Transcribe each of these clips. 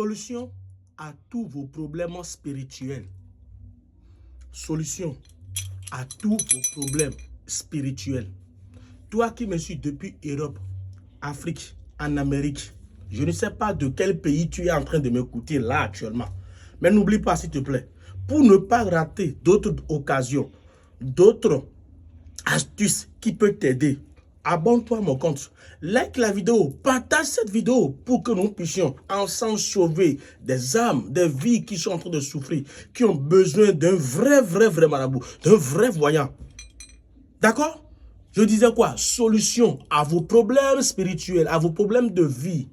Solution à tous vos problèmes spirituels. Solution à tous vos problèmes spirituels. Toi qui me suis depuis Europe, Afrique, en Amérique, je ne sais pas de quel pays tu es en train de m'écouter là actuellement. Mais n'oublie pas, s'il te plaît, pour ne pas rater d'autres occasions, d'autres astuces qui peuvent t'aider, abonne-toi à mon compte, like la vidéo, partage cette vidéo pour que nous puissions ensemble sauver des âmes, des vies qui sont en train de souffrir, qui ont besoin d'un vrai marabout, d'un vrai voyant. D'accord? Je disais quoi? Solution à vos problèmes spirituels, à vos problèmes de vie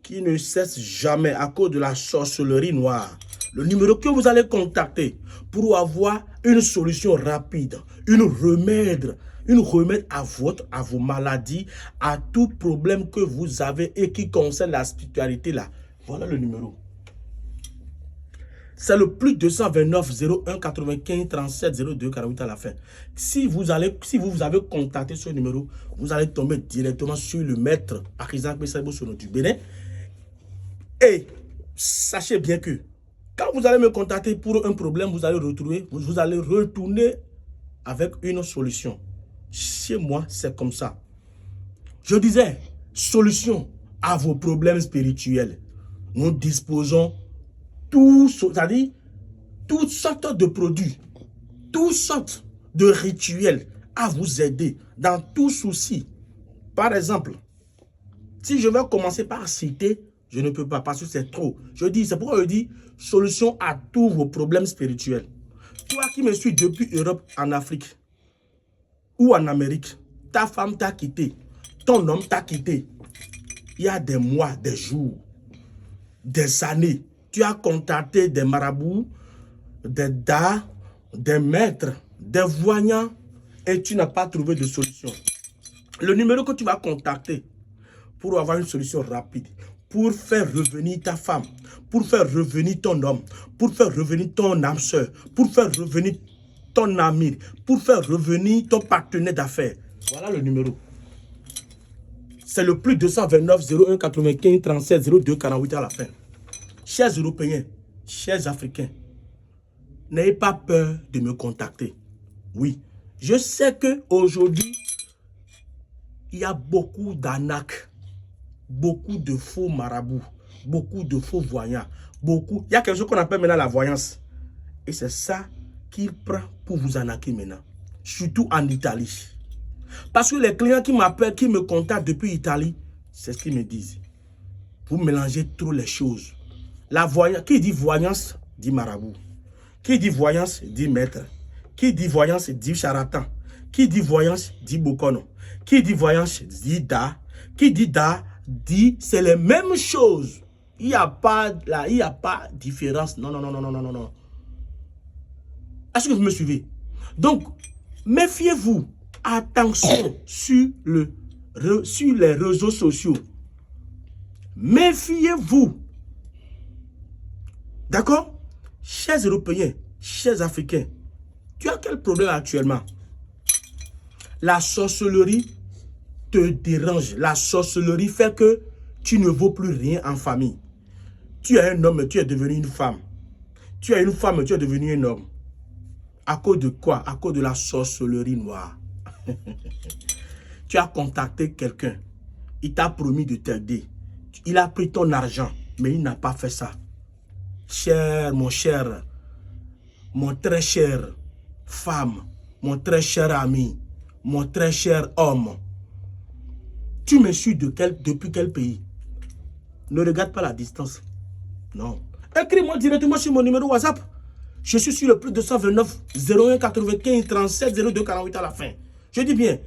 qui ne cessent jamais à cause de la sorcellerie noire. Le numéro que vous allez contacter pour avoir une solution rapide, une remède à vos maladies, à tout problème que vous avez et qui concerne la spiritualité là. Voilà le numéro. C'est le plus 229 01 95 37 02 48 à la fin. Si vous avez contacté ce numéro, vous allez tomber directement sur le maître Akizak Besabo Sono du Bénin. Et sachez bien que quand vous allez me contacter pour un problème, vous allez retourner avec une solution. Chez moi, c'est comme ça. Je disais, solution à vos problèmes spirituels. Nous disposons c'est-à-dire toutes sortes de produits, toutes sortes de rituels à vous aider dans tout souci. Par exemple, si je vais commencer par citer, je ne peux pas parce que c'est trop. C'est pourquoi je dis solution à tous vos problèmes spirituels. Toi qui me suis depuis Europe, en Afrique ou en Amérique, ta femme t'a quitté, ton homme t'a quitté. Il y a des mois, des jours, des années. Tu as contacté des marabouts, des das, des maîtres, des voyants et tu n'as pas trouvé de solution. Le numéro que tu vas contacter pour avoir une solution rapide, pour faire revenir ta femme, pour faire revenir ton homme, pour faire revenir ton âme sœur, pour faire revenir ton ami, pour faire revenir ton partenaire d'affaires. Voilà le numéro. C'est le plus 229 01 95 37 02 48 à la fin. Chers Européens, chers Africains, n'ayez pas peur de me contacter. Oui, je sais qu'aujourd'hui, il y a beaucoup d'arnaques, beaucoup de faux marabouts, beaucoup de faux voyants, il y a quelque chose qu'on appelle maintenant la voyance. Et c'est ça qu'il prend pour vous arnaquer maintenant, surtout en Italie. Parce que les clients qui m'appellent, qui me contactent depuis l'Italie, c'est ce qu'ils me disent. Vous mélangez trop les choses. La voyance, qui dit voyance, dit marabout. Qui dit voyance, dit maître. Qui dit voyance, dit charlatan. Qui dit voyance, dit bokono. Qui dit voyance, dit da. Qui dit da, dit c'est les mêmes choses. Il n'y a pas de différence. Non. Est-ce que vous me suivez? Donc, méfiez-vous. Attention sur les réseaux sociaux. Méfiez-vous. D'accord? Chers Européens, chers Africains, tu as quel problème actuellement? La sorcellerie te dérange. La sorcellerie fait que tu ne vaux plus rien en famille. Tu es un homme, tu es devenu une femme. Tu es une femme, tu es devenu un homme. À cause de quoi? À cause de la sorcellerie noire. Tu as contacté quelqu'un. Il t'a promis de t'aider. Il a pris ton argent, mais il n'a pas fait ça. Mon très cher femme, mon très cher ami, mon très cher homme. Tu me suis depuis quel pays? Ne regarde pas la distance. Non. Écris-moi directement sur mon numéro WhatsApp. Je suis sur le plus 229 01 95 37 02 48 à la fin. Je dis bien,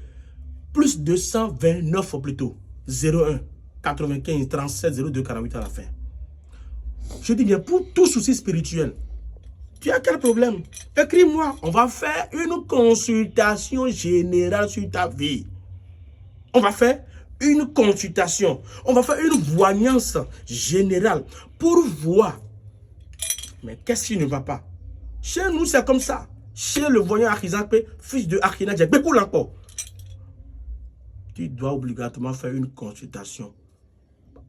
plus 229 plutôt. 01 95 37 02 48 à la fin. Je dis bien, pour tout souci spirituel, tu as quel problème? Écris-moi, on va faire une consultation générale sur ta vie. On va faire une consultation. On va faire une voyance générale pour voir. Mais qu'est-ce qui ne va pas? Chez nous, c'est comme ça. Chez le voyant Akizakpe, fils de Akina Djekbe, pour encore. Tu dois obligatoirement faire une consultation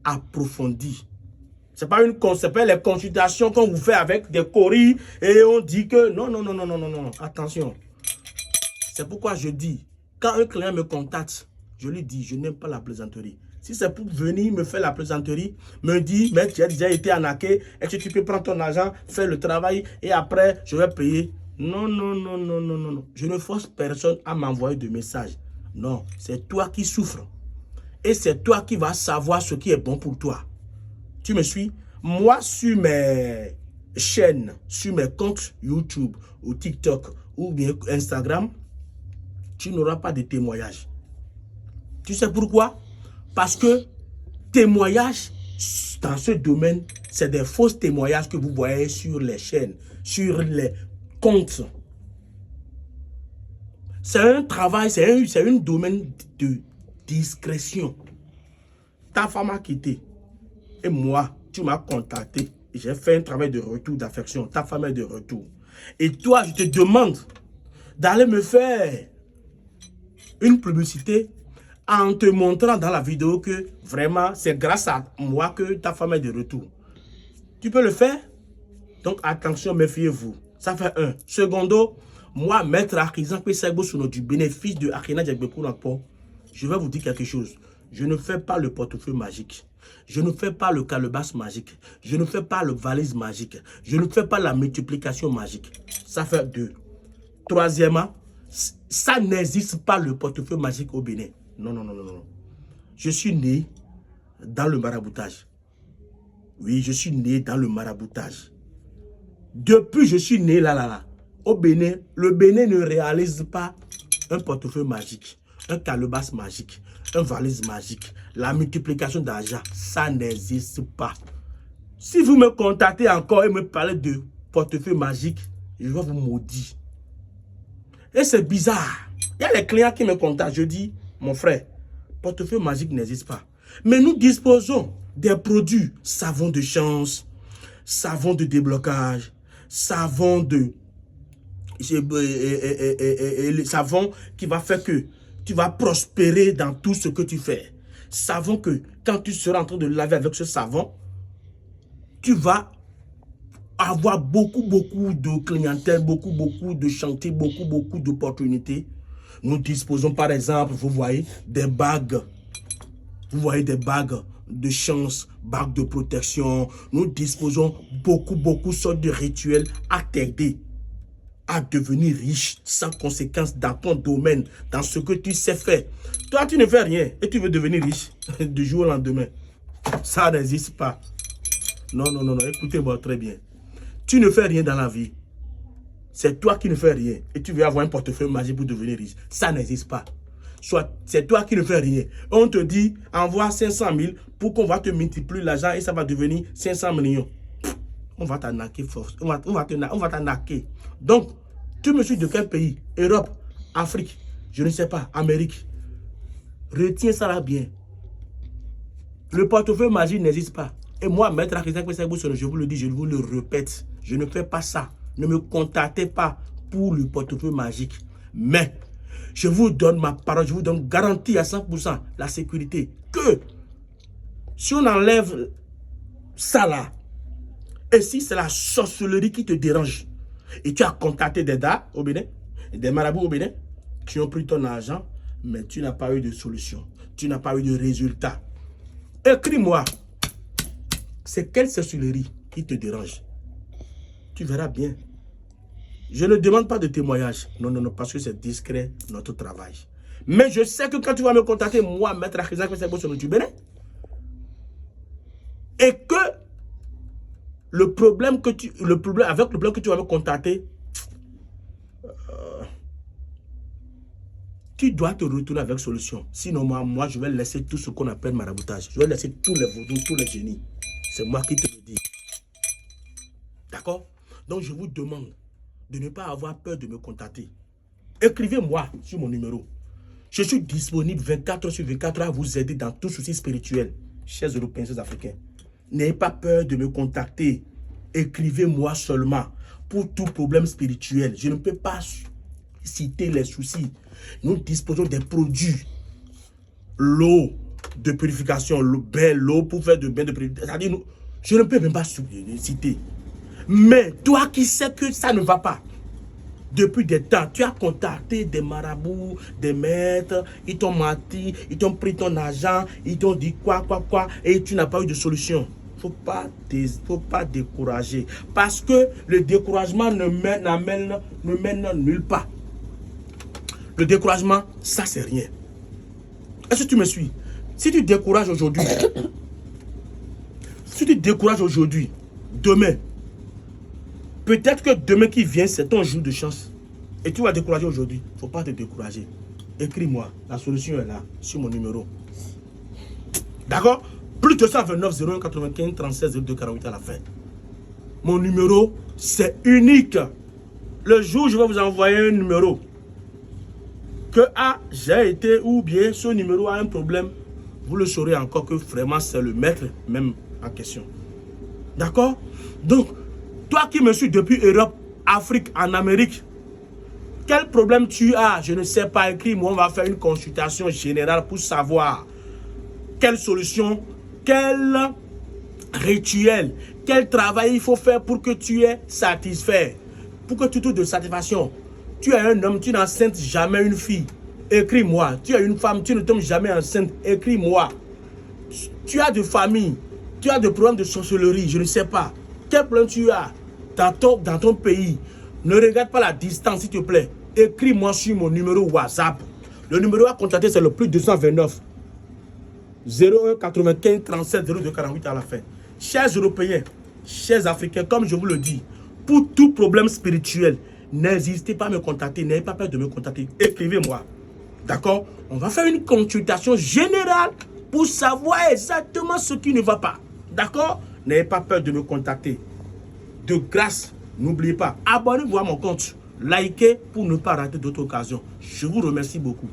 approfondie. C'est pas les consultations qu'on vous fait avec des coris et on dit que non, non, non, non, non, non, non. Attention. C'est pourquoi je dis, quand un client me contacte, je lui dis, je n'aime pas la plaisanterie. Si c'est pour venir me faire la plaisanterie, me dire, mais tu as déjà été arnaqué, est-ce que tu peux prendre ton argent, faire le travail et après, je vais payer. Non, non, non, non, non, non, non. Je ne force personne à m'envoyer de messages. Non, c'est toi qui souffres. Et c'est toi qui vas savoir ce qui est bon pour toi. Tu me suis? Moi, sur mes chaînes, sur mes comptes YouTube ou TikTok ou bien Instagram, tu n'auras pas de témoignages. Tu sais pourquoi? Parce que témoignages dans ce domaine, c'est des fausses témoignages que vous voyez sur les chaînes, sur les comptes. C'est un travail, c'est un domaine de discrétion. Ta femme a quitté et moi, tu m'as contacté. J'ai fait un travail de retour d'affection. Ta femme est de retour. Et toi, je te demande d'aller me faire une publicité en te montrant dans la vidéo que vraiment, c'est grâce à moi que ta femme est de retour. Tu peux le faire? Donc, attention, méfiez-vous. Ça fait un. Secondo, moi, maître Artisan Pesagbo sur du bénéfice de Akina Djagbekou Nakpo, je vais vous dire quelque chose. Je ne fais pas le portefeuille magique. Je ne fais pas le calebasse magique. Je ne fais pas le valise magique. Je ne fais pas la multiplication magique. Ça fait deux. Troisièmement, ça n'existe pas le portefeuille magique au Bénin. Non, non, non, non, non. Je suis né dans le maraboutage. Oui, je suis né dans le maraboutage. Depuis je suis né là, au Bénin, le Bénin ne réalise pas un portefeuille magique, un calebasse magique, un valise magique, la multiplication d'argent, ça n'existe pas. Si vous me contactez encore et me parlez de portefeuille magique, je vais vous maudire. Et c'est bizarre. Il y a les clients qui me contactent, je dis, mon frère, portefeuille magique n'existe pas. Mais nous disposons des produits, savon de chance, savon de déblocage, savon de... le savon qui va faire que tu vas prospérer dans tout ce que tu fais. Savon que quand tu seras en train de laver avec ce savon, tu vas avoir beaucoup de clientèle, beaucoup de chantiers, beaucoup d'opportunités. Nous disposons par exemple, vous voyez, des bagues. Vous voyez des bagues de chance, bagues de protection. Nous disposons beaucoup sortes de rituels à t'aider à devenir riche sans conséquence dans ton domaine, dans ce que tu sais faire. Toi, tu ne fais rien et tu veux devenir riche du jour au lendemain. Ça n'existe pas. Non, non, non, non, écoutez-moi très bien. Tu ne fais rien dans la vie. C'est toi qui ne fais rien et tu veux avoir un portefeuille magique pour devenir riche. Ça n'existe pas. Soit c'est toi qui ne fais rien. On te dit, envoie 500 000 pour qu'on va te multiplier l'argent et ça va devenir 500 millions. On va t'arnaquer force. On va t'arnaquer. Donc, tu me suis de quel pays? Europe, Afrique, je ne sais pas, Amérique. Retiens ça là bien. Le portefeuille magique n'existe pas. Et moi, maître Artisan Pesagbo, je vous le dis, je vous le répète, je ne fais pas ça. Ne me contactez pas pour le portefeuille magique. Mais, je vous donne ma parole, je vous donne garantie à 100% la sécurité que si on enlève ça là, et si c'est la sorcellerie qui te dérange, et tu as contacté des dames au Bénin, des marabouts au Bénin, qui ont pris ton argent, mais tu n'as pas eu de solution, tu n'as pas eu de résultat. Écris-moi, c'est quelle sorcellerie qui te dérange? Tu verras bien. Je ne demande pas de témoignage. Non, non, non, parce que c'est discret, notre travail. Mais je sais que quand tu vas me contacter, moi, maître Artisan Pesagbo sur le Bénin, et que avec le problème que tu vas me contacter, tu dois te retourner avec solution. Sinon, moi, je vais laisser tout ce qu'on appelle maraboutage. Je vais laisser tous les vaudous, tous les génies. C'est moi qui te le dis. D'accord? Donc, je vous demande de ne pas avoir peur de me contacter. Écrivez-moi sur mon numéro. Je suis disponible 24 heures sur 24 à vous aider dans tout souci spirituel. Chers Européens, chers Africains, n'ayez pas peur de me contacter. Écrivez-moi seulement pour tout problème spirituel. Je ne peux pas citer les soucis. Nous disposons des produits. L'eau de purification, l'eau pour faire de bain de purification. C'est-à-dire, Je ne peux même pas citer. Mais toi qui sais que ça ne va pas, depuis des temps, tu as contacté des marabouts, des maîtres, ils t'ont menti, ils t'ont pris ton argent, ils t'ont dit quoi, et tu n'as pas eu de solution. Faut pas décourager. Parce que le découragement ne mène nulle part. Le découragement, ça c'est rien. Est-ce que tu me suis? Si tu décourages aujourd'hui, demain, peut-être que demain qui vient, c'est ton jour de chance. Et tu vas décourager aujourd'hui. Il ne faut pas te décourager. Écris-moi. La solution est là, sur mon numéro. D'accord? Plus 229 01 95 36 02 48 à la fin. Mon numéro, c'est unique. Le jour où je vais vous envoyer un numéro, que j'ai été ou bien ce numéro a un problème, vous le saurez encore que vraiment c'est le maître même en question. D'accord? Donc, toi qui me suis depuis Europe, Afrique, en Amérique, quel problème tu as? Je ne sais pas, écris-moi, on va faire une consultation générale pour savoir quelle solution, quel rituel, quel travail il faut faire pour que tu es satisfait, pour que tu trouves de satisfaction. Tu es un homme, tu n'enceintes jamais une fille. Écris-moi. Tu es une femme, tu ne tombes jamais enceinte. Écris-moi. Tu as de famille, tu as des problèmes de sorcellerie, je ne sais pas. Quel problème tu as dans ton pays? Ne regarde pas la distance, s'il te plaît. Écris-moi sur mon numéro WhatsApp. Le numéro à contacter, c'est le plus 229 01 95 37 02 48 à la fin. Chers Européens, chers Africains, comme je vous le dis, pour tout problème spirituel, n'hésitez pas à me contacter, n'ayez pas peur de me contacter. Écrivez-moi. D'accord? On va faire une consultation générale pour savoir exactement ce qui ne va pas. D'accord? N'ayez pas peur de me contacter. De grâce, n'oubliez pas, abonnez-vous à mon compte. Likez pour ne pas rater d'autres occasions. Je vous remercie beaucoup.